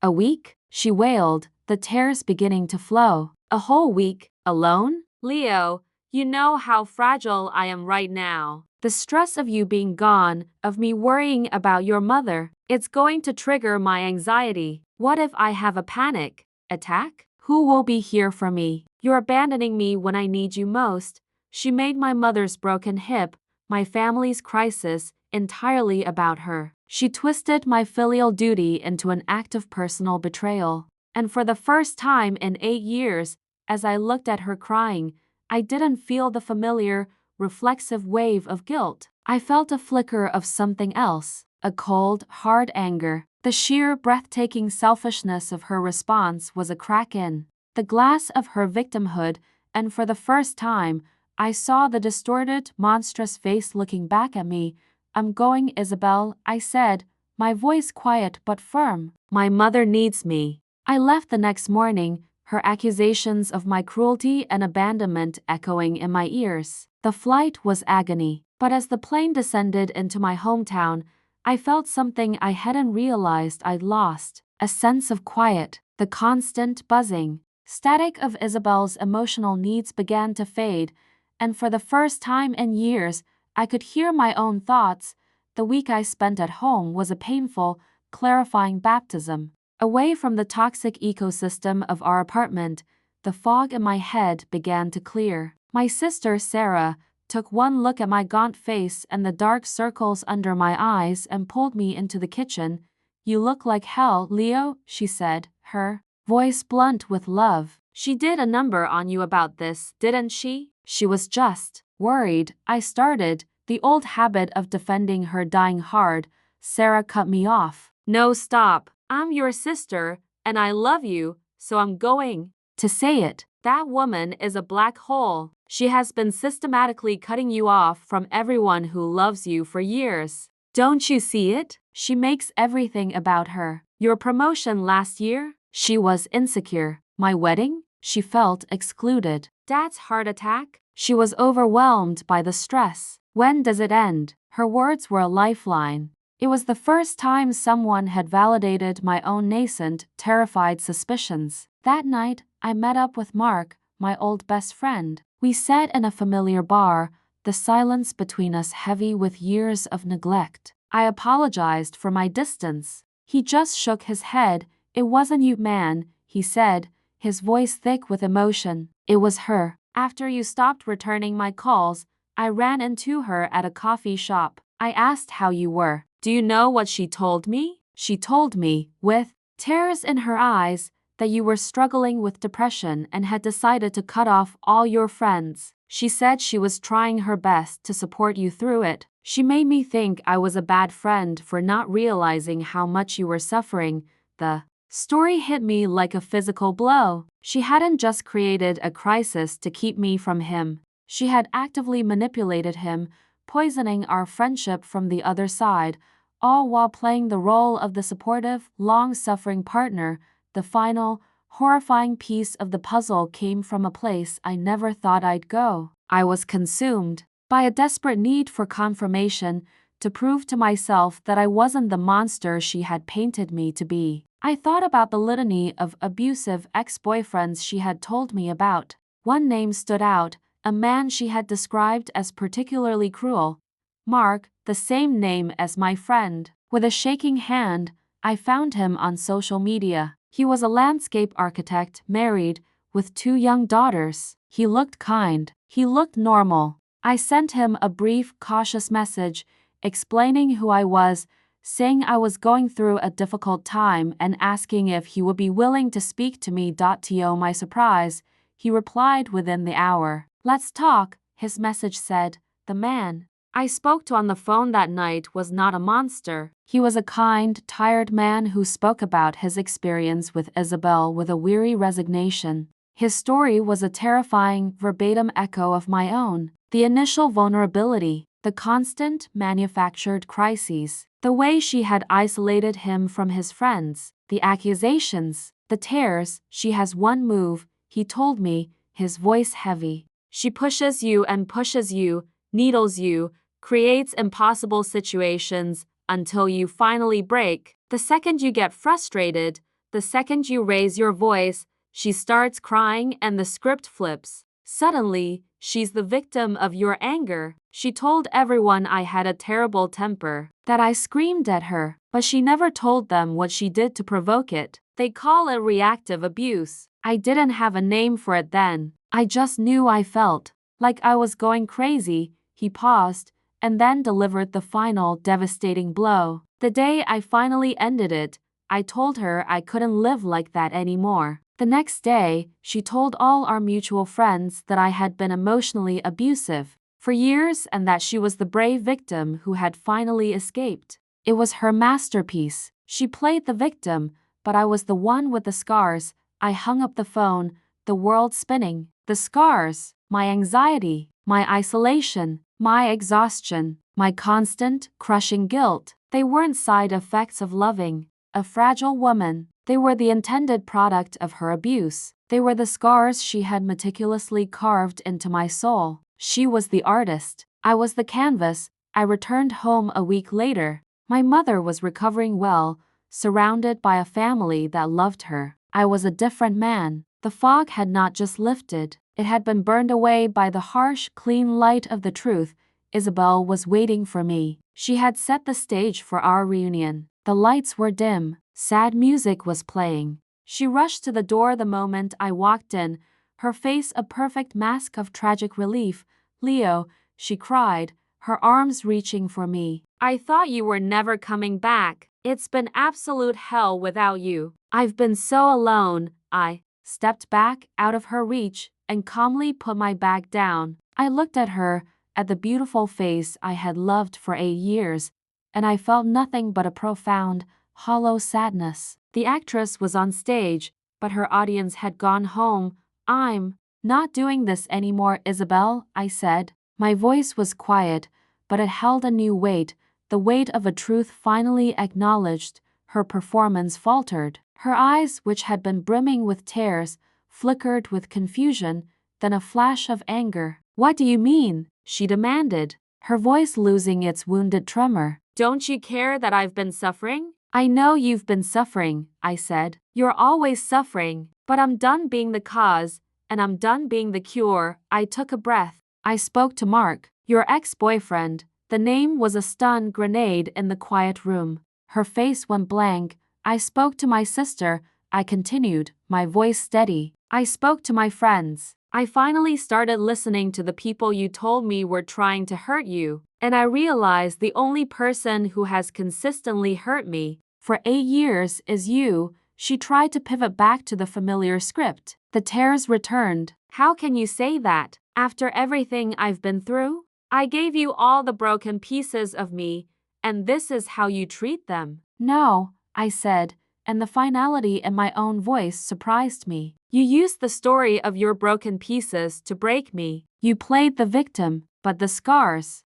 A week? She wailed, the tears beginning to flow. A whole week? Alone? Leo, you know how fragile I am right now. The stress of you being gone, of me worrying about your mother, it's going to trigger my anxiety. What if I have a panic attack? Who will be here for me? You're abandoning me when I need you most. She made my mother's broken hip, my family's crisis, entirely about her. She twisted my filial duty into an act of personal betrayal. And for the first time in 8 years, as I looked at her crying, I didn't feel the familiar, reflexive wave of guilt. I felt a flicker of something else, a cold, hard anger. The sheer, breathtaking selfishness of her response was a crack in the glass of her victimhood, and for the first time, I saw the distorted, monstrous face looking back at me. "I'm going, Isabel," I said, my voice quiet but firm. "My mother needs me." I left the next morning, her accusations of my cruelty and abandonment echoing in my ears. The flight was agony, but as the plane descended into my hometown, I felt something I hadn't realized I'd lost, a sense of quiet. The constant buzzing, static of Isabel's emotional needs began to fade, and for the first time in years, I could hear my own thoughts. The week I spent at home was a painful, clarifying baptism. Away from the toxic ecosystem of our apartment, the fog in my head began to clear. My sister, Sarah, took one look at my gaunt face and the dark circles under my eyes and pulled me into the kitchen. "You look like hell, Leo," she said, her voice blunt with love. "She did a number on you about this, didn't she?" She was just worried, I started, the old habit of defending her dying hard. Sarah cut me off. "No, stop. I'm your sister, and I love you, so I'm going to say it. That woman is a black hole. She has been systematically cutting you off from everyone who loves you for years. Don't you see it? She makes everything about her. Your promotion last year? She was insecure. My wedding? She felt excluded. Dad's heart attack? She was overwhelmed by the stress. When does it end?" Her words were a lifeline. It was the first time someone had validated my own nascent, terrified suspicions. That night, I met up with Mark, my old best friend. We sat in a familiar bar, the silence between us heavy with years of neglect. I apologized for my distance. He just shook his head. "It wasn't you, man," he said, his voice thick with emotion. "It was her. After you stopped returning my calls, I ran into her at a coffee shop. I asked how you were. Do you know what she told me? She told me, with tears in her eyes, that you were struggling with depression and had decided to cut off all your friends. She said she was trying her best to support you through it. She made me think I was a bad friend for not realizing how much you were suffering." The story hit me like a physical blow. She hadn't just created a crisis to keep me from him. She had actively manipulated him, poisoning our friendship from the other side, all while playing the role of the supportive, long-suffering partner. The final, horrifying piece of the puzzle came from a place I never thought I'd go. I was consumed by a desperate need for confirmation, to prove to myself that I wasn't the monster she had painted me to be. I thought about the litany of abusive ex-boyfriends she had told me about. One name stood out, a man she had described as particularly cruel. Mark, the same name as my friend. With a shaking hand, I found him on social media. He was a landscape architect, married, with 2 young daughters. He looked kind. He looked normal. I sent him a brief, cautious message, explaining who I was, saying I was going through a difficult time and asking if he would be willing to speak to me. To my surprise, he replied within the hour. "Let's talk," his message said. The man I spoke to on the phone that night was not a monster. He was a kind, tired man who spoke about his experience with Isabel with a weary resignation. His story was a terrifying, verbatim echo of my own. The initial vulnerability, the constant, manufactured crises, the way she had isolated him from his friends, the accusations, the tears. "She has one move," he told me, his voice heavy. "She pushes you and pushes you, needles you, creates impossible situations until you finally break. The second you get frustrated, The second you raise your voice, she starts crying and the script flips. Suddenly, she's the victim of your anger. She told everyone I had a terrible temper, that I screamed at her, but she never told them what she did to provoke it. They call it reactive abuse. I didn't have a name for it then. I just knew I felt like I was going crazy. He paused and then delivered the final devastating blow. The day I finally ended it, I told her I couldn't live like that anymore. The next day, she told all our mutual friends that I had been emotionally abusive for years and that she was the brave victim who had finally escaped. It was her masterpiece. She played the victim, but I was the one with the scars. I hung up the phone, the world spinning. The scars, my anxiety, my isolation, my exhaustion, my constant, crushing guilt. They weren't side effects of loving a fragile woman. They were the intended product of her abuse. They were the scars she had meticulously carved into my soul. She was the artist. I was the canvas. I returned home a week later. My mother was recovering well, surrounded by a family that loved her. I was a different man. The fog had not just lifted. It had been burned away by the harsh, clean light of the truth. Isabel was waiting for me. She had set the stage for our reunion. The lights were dim. Sad music was playing. She rushed to the door the moment I walked in, her face a perfect mask of tragic relief. "Leo," she cried, her arms reaching for me. "I thought you were never coming back. It's been absolute hell without you. I've been so alone." I stepped back out of her reach and calmly put my bag down. I looked at her, at the beautiful face I had loved for 8 years, and I felt nothing but a profound, hollow sadness. The actress was on stage, but her audience had gone home. "I'm not doing this anymore, Isabel," I said. My voice was quiet, but it held a new weight, the weight of a truth finally acknowledged. Her performance faltered. Her eyes, which had been brimming with tears, flickered with confusion, then a flash of anger. "What do you mean?" she demanded, her voice losing its wounded tremor. "Don't you care that I've been suffering?" "I know you've been suffering," I said. "You're always suffering, but I'm done being the cause, and I'm done being the cure." I took a breath. I spoke to Mark, your ex-boyfriend. The name was a stun grenade in the quiet room. Her face went blank. I spoke to my sister, I continued, my voice steady. I spoke to my friends. I finally started listening to the people you told me were trying to hurt you, and I realized the only person who has consistently hurt me for 8 years is you. She tried to pivot back to the familiar script. The tears returned. "How can you say that, after everything I've been through? I gave you all the broken pieces of me, and this is how you treat them." "No," I said, and the finality in my own voice surprised me. "You used the story of your broken pieces to break me. You played the victim, but the scars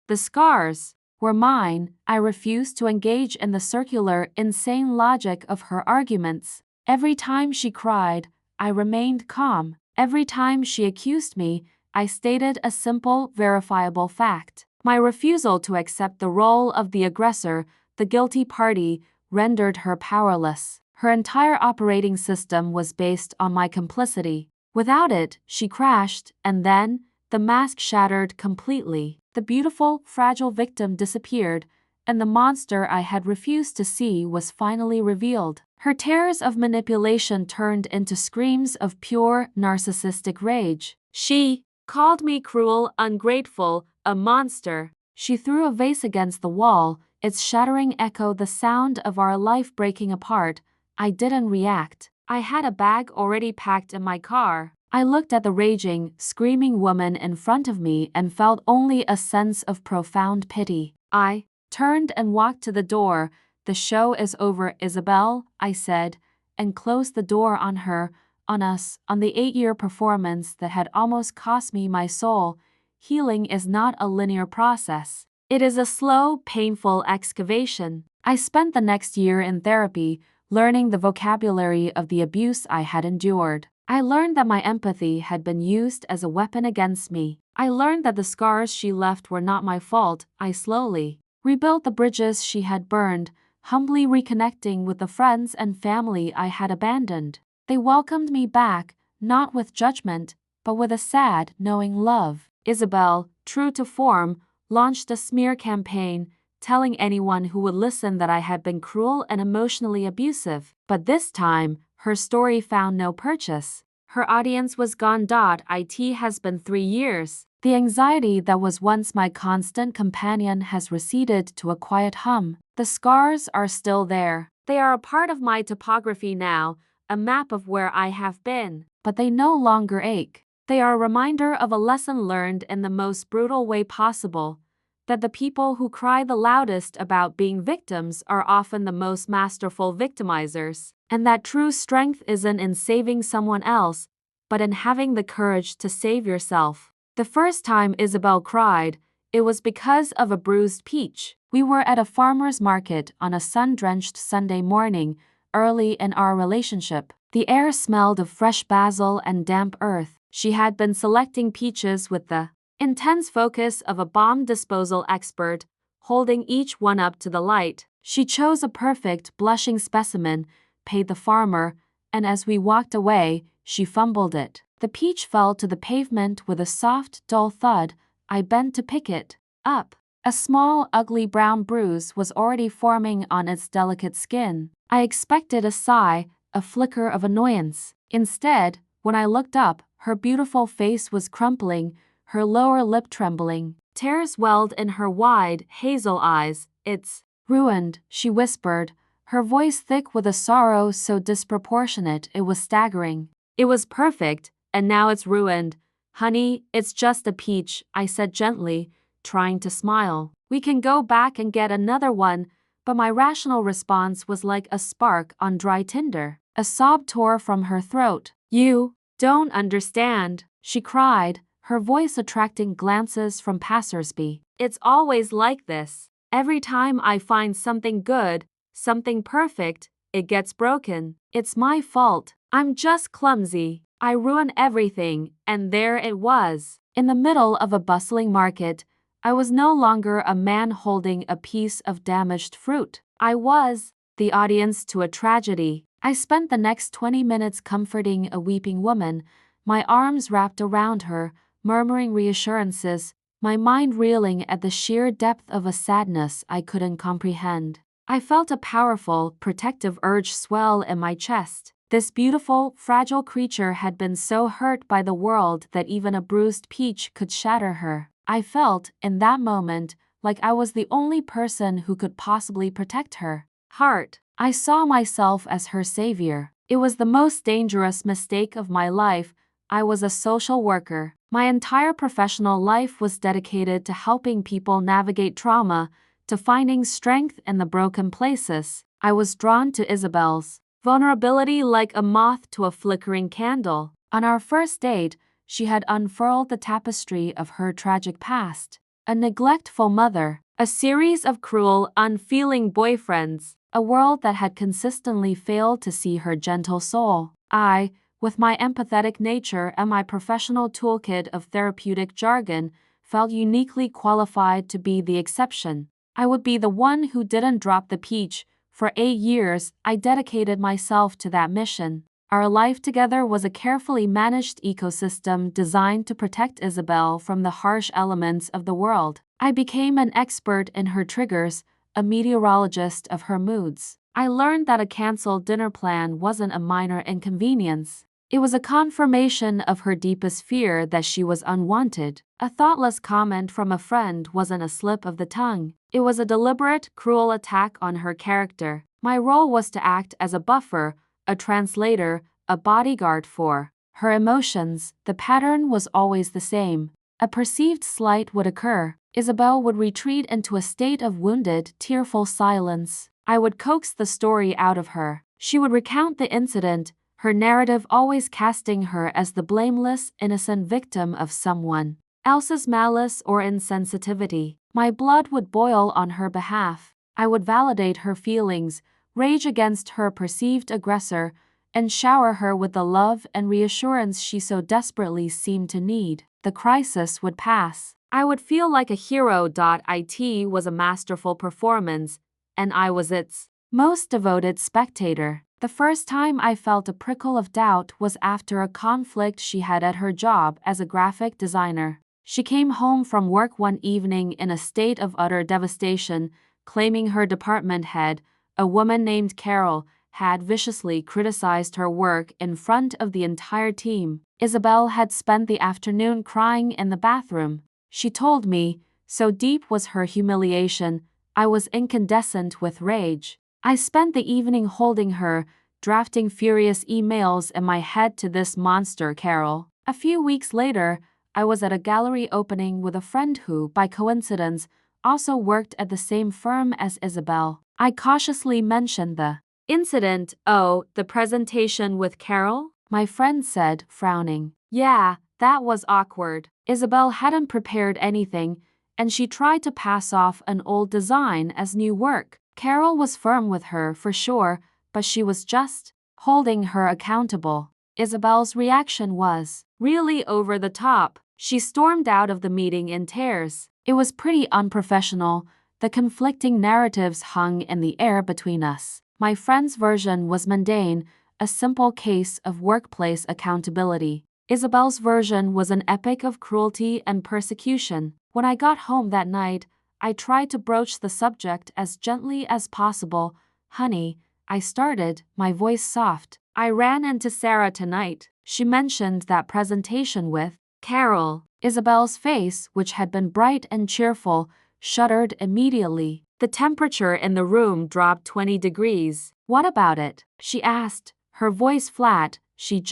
were mine." I refused to engage in the circular, insane logic of her arguments. Every time she cried, I remained calm. Every time she accused me, I stated a simple, verifiable fact. My refusal to accept the role of the aggressor, the guilty party, rendered her powerless. Her entire operating system was based on my complicity. Without it, she crashed, and then, the mask shattered completely. The beautiful, fragile victim disappeared, and the monster I had refused to see was finally revealed. Her terrors of manipulation turned into screams of pure, narcissistic rage. She called me cruel, ungrateful, a monster. She threw a vase against the wall, its shattering echo the sound of our life breaking apart. I didn't react. I had a bag already packed in my car. I looked at the raging, screaming woman in front of me and felt only a sense of profound pity. I turned and walked to the door. "The show is over, Isabel," I said, and closed the door on her, on us, on the 8-year performance that had almost cost me my soul. Healing is not a linear process. It is a slow, painful excavation. I spent the next year in therapy, learning the vocabulary of the abuse I had endured. I learned that my empathy had been used as a weapon against me. I learned that the scars she left were not my fault. I slowly rebuilt the bridges she had burned, humbly reconnecting with the friends and family I had abandoned. They welcomed me back, not with judgment, but with a sad, knowing love. Isabel, true to form, launched a smear campaign, telling anyone who would listen that I had been cruel and emotionally abusive. But this time, her story found no purchase. Her audience was gone. It has been 3 years. The anxiety that was once my constant companion has receded to a quiet hum. The scars are still there. They are a part of my topography now, a map of where I have been. But they no longer ache. They are a reminder of a lesson learned in the most brutal way possible, that the people who cry the loudest about being victims are often the most masterful victimizers, and that true strength isn't in saving someone else, but in having the courage to save yourself. The first time Isabel cried, it was because of a bruised peach. We were at a farmer's market on a sun-drenched Sunday morning, early in our relationship. The air smelled of fresh basil and damp earth. She had been selecting peaches with the intense focus of a bomb disposal expert, holding each one up to the light. She chose a perfect, blushing specimen, paid the farmer, and as we walked away, she fumbled it. The peach fell to the pavement with a soft, dull thud. I bent to pick it up. A small, ugly brown bruise was already forming on its delicate skin. I expected a sigh, a flicker of annoyance. Instead, when I looked up, her beautiful face was crumpling, her lower lip trembling. Tears welled in her wide, hazel eyes. It's ruined, she whispered, her voice thick with a sorrow so disproportionate it was staggering. It was perfect, and now it's ruined. Honey, it's just a peach, I said gently, trying to smile. We can go back and get another one, but my rational response was like a spark on dry tinder. A sob tore from her throat. You don't understand, she cried, her voice attracting glances from passersby. It's always like this. Every time I find something good, something perfect, it gets broken. It's my fault. I'm just clumsy. I ruin everything, and there it was. In the middle of a bustling market, I was no longer a man holding a piece of damaged fruit. I was the audience to a tragedy. I spent the next 20 minutes comforting a weeping woman, my arms wrapped around her, murmuring reassurances, my mind reeling at the sheer depth of a sadness I couldn't comprehend. I felt a powerful, protective urge swell in my chest. This beautiful, fragile creature had been so hurt by the world that even a bruised peach could shatter her. I felt, in that moment, like I was the only person who could possibly protect her. Heart. I saw myself as her savior. It was the most dangerous mistake of my life. I was a social worker. My entire professional life was dedicated to helping people navigate trauma, to finding strength in the broken places. I was drawn to Isabel's vulnerability like a moth to a flickering candle. On our first date, she had unfurled the tapestry of her tragic past. A neglectful mother, a series of cruel, unfeeling boyfriends, a world that had consistently failed to see her gentle soul. I, with my empathetic nature and my professional toolkit of therapeutic jargon, felt uniquely qualified to be the exception. I would be the one who didn't drop the peach. For 8 years, I dedicated myself to that mission. Our life together was a carefully managed ecosystem designed to protect Isabel from the harsh elements of the world. I became an expert in her triggers, a meteorologist of her moods. I learned that a canceled dinner plan wasn't a minor inconvenience. It was a confirmation of her deepest fear that she was unwanted. A thoughtless comment from a friend wasn't a slip of the tongue. It was a deliberate, cruel attack on her character. My role was to act as a buffer, a translator, a bodyguard for her emotions. The pattern was always the same. A perceived slight would occur. Isabel would retreat into a state of wounded, tearful silence. I would coax the story out of her. She would recount the incident, her narrative always casting her as the blameless, innocent victim of someone else's malice or insensitivity. My blood would boil on her behalf. I would validate her feelings, rage against her perceived aggressor, and shower her with the love and reassurance she so desperately seemed to need. The crisis would pass. I would feel like a hero. It was a masterful performance, and I was its most devoted spectator. The first time I felt a prickle of doubt was after a conflict she had at her job as a graphic designer. She came home from work one evening in a state of utter devastation, claiming her department head, a woman named Carol, had viciously criticized her work in front of the entire team. Isabel had spent the afternoon crying in the bathroom. She told me, so deep was her humiliation, I was incandescent with rage. I spent the evening holding her, drafting furious emails in my head to this monster Carol. A few weeks later, I was at a gallery opening with a friend who, by coincidence, also worked at the same firm as Isabel. I cautiously mentioned the incident. Oh, the presentation with Carol? My friend said, frowning. Yeah, that was awkward. Isabel hadn't prepared anything, and she tried to pass off an old design as new work. Carol was firm with her, for sure, but she was just holding her accountable. Isabel's reaction was really over the top. She stormed out of the meeting in tears. It was pretty unprofessional. The conflicting narratives hung in the air between us. My friend's version was mundane, a simple case of workplace accountability. Isabel's version was an epic of cruelty and persecution. When I got home that night, I tried to broach the subject as gently as possible. Honey, I started, my voice soft. I ran into Sarah tonight. She mentioned that presentation with Carol. Isabel's face, which had been bright and cheerful, shuddered immediately. The temperature in the room dropped 20 degrees. What about it? She asked, her voice flat. She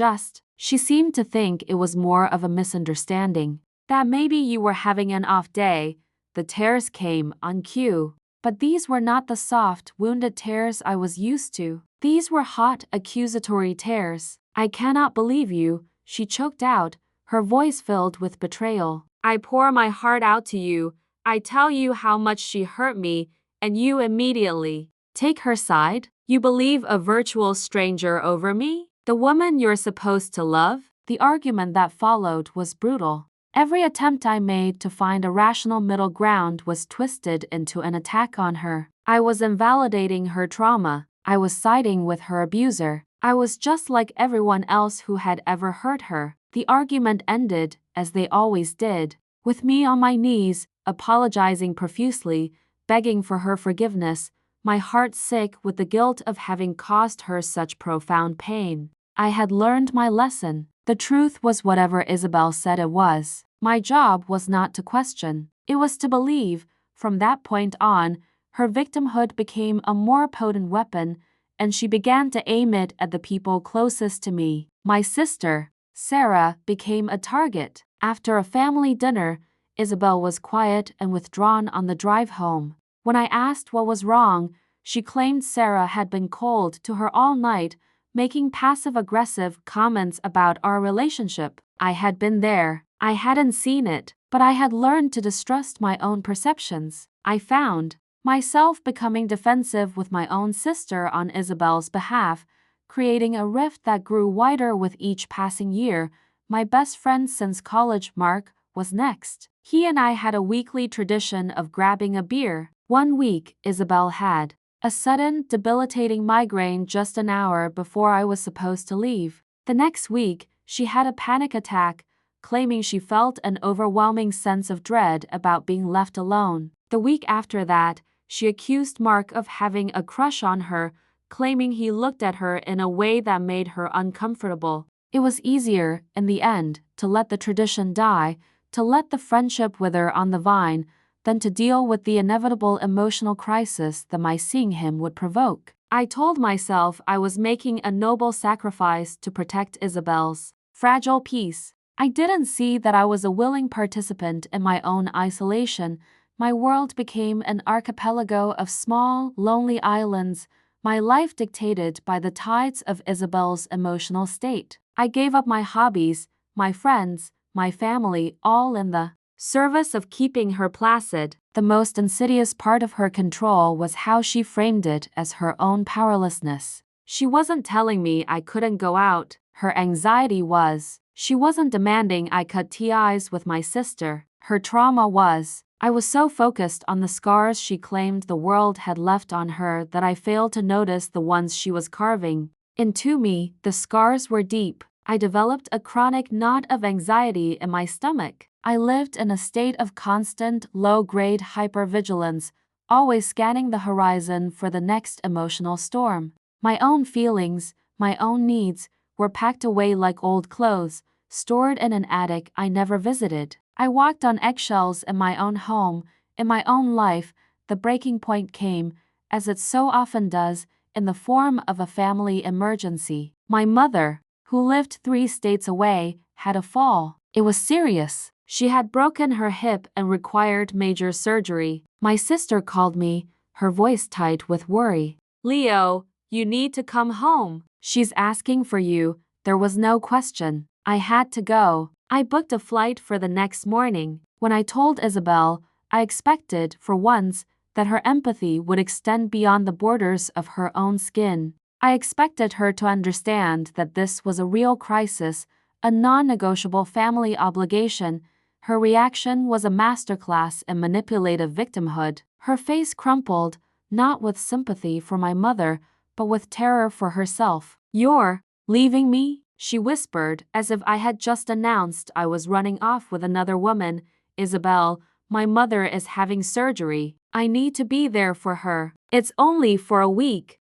seemed to think it was more of a misunderstanding. That maybe you were having an off day. The tears came on cue. But these were not the soft, wounded tears I was used to. These were hot, accusatory tears. I cannot believe you, she choked out, her voice filled with betrayal. I pour my heart out to you. I tell you how much she hurt me, and you immediately take her side? You believe a virtual stranger over me? The woman you're supposed to love? The argument that followed was brutal. Every attempt I made to find a rational middle ground was twisted into an attack on her. I was invalidating her trauma. I was siding with her abuser. I was just like everyone else who had ever hurt her. The argument ended, as they always did, with me on my knees, apologizing profusely, begging for her forgiveness, my heart sick with the guilt of having caused her such profound pain. I had learned my lesson. The truth was whatever Isabel said it was. My job was not to question. It was to believe. From that point on, her victimhood became a more potent weapon, and she began to aim it at the people closest to me. My sister, Sarah, became a target. After a family dinner, Isabel was quiet and withdrawn on the drive home. When I asked what was wrong, she claimed Sarah had been cold to her all night, making passive-aggressive comments about our relationship. I had been there. I hadn't seen it, but I had learned to distrust my own perceptions. I found myself becoming defensive with my own sister on Isabel's behalf, creating a rift that grew wider with each passing year. My best friend since college, Mark, was next. He and I had a weekly tradition of grabbing a beer. One week, Isabel had a sudden, debilitating migraine just an hour before I was supposed to leave. The next week, she had a panic attack, claiming she felt an overwhelming sense of dread about being left alone. The week after that, she accused Mark of having a crush on her, claiming he looked at her in a way that made her uncomfortable. It was easier, in the end, to let the tradition die, to let the friendship wither on the vine, than to deal with the inevitable emotional crisis that my seeing him would provoke. I told myself I was making a noble sacrifice to protect Isabel's fragile peace. I didn't see that I was a willing participant in my own isolation. My world became an archipelago of small, lonely islands, my life dictated by the tides of Isabel's emotional state. I gave up my hobbies, my friends, my family, all in the service of keeping her placid. The most insidious part of her control was how she framed it as her own powerlessness. She wasn't telling me I couldn't go out. Her anxiety was. She wasn't demanding I cut ties with my sister. Her trauma was. I was so focused on the scars she claimed the world had left on her that I failed to notice the ones she was carving into me. The scars were deep. I developed a chronic knot of anxiety in my stomach. I lived in a state of constant, low-grade hypervigilance, always scanning the horizon for the next emotional storm. My own feelings, my own needs, were packed away like old clothes, stored in an attic I never visited. I walked on eggshells in my own home, in my own life. The breaking point came, as it so often does, in the form of a family emergency. My mother, who lived 3 states away, had a fall. It was serious. She had broken her hip and required major surgery. My sister called me, her voice tight with worry. "Leo, you need to come home. She's asking for you." There was no question. I had to go. I booked a flight for the next morning. When I told Isabel, I expected, for once, that her empathy would extend beyond the borders of her own skin. I expected her to understand that this was a real crisis, a non-negotiable family obligation. Her reaction was a masterclass in manipulative victimhood. Her face crumpled, not with sympathy for my mother, but with terror for herself. "You're leaving me?" she whispered, as if I had just announced I was running off with another woman. "Isabel, my mother is having surgery. I need to be there for her. It's only for a week."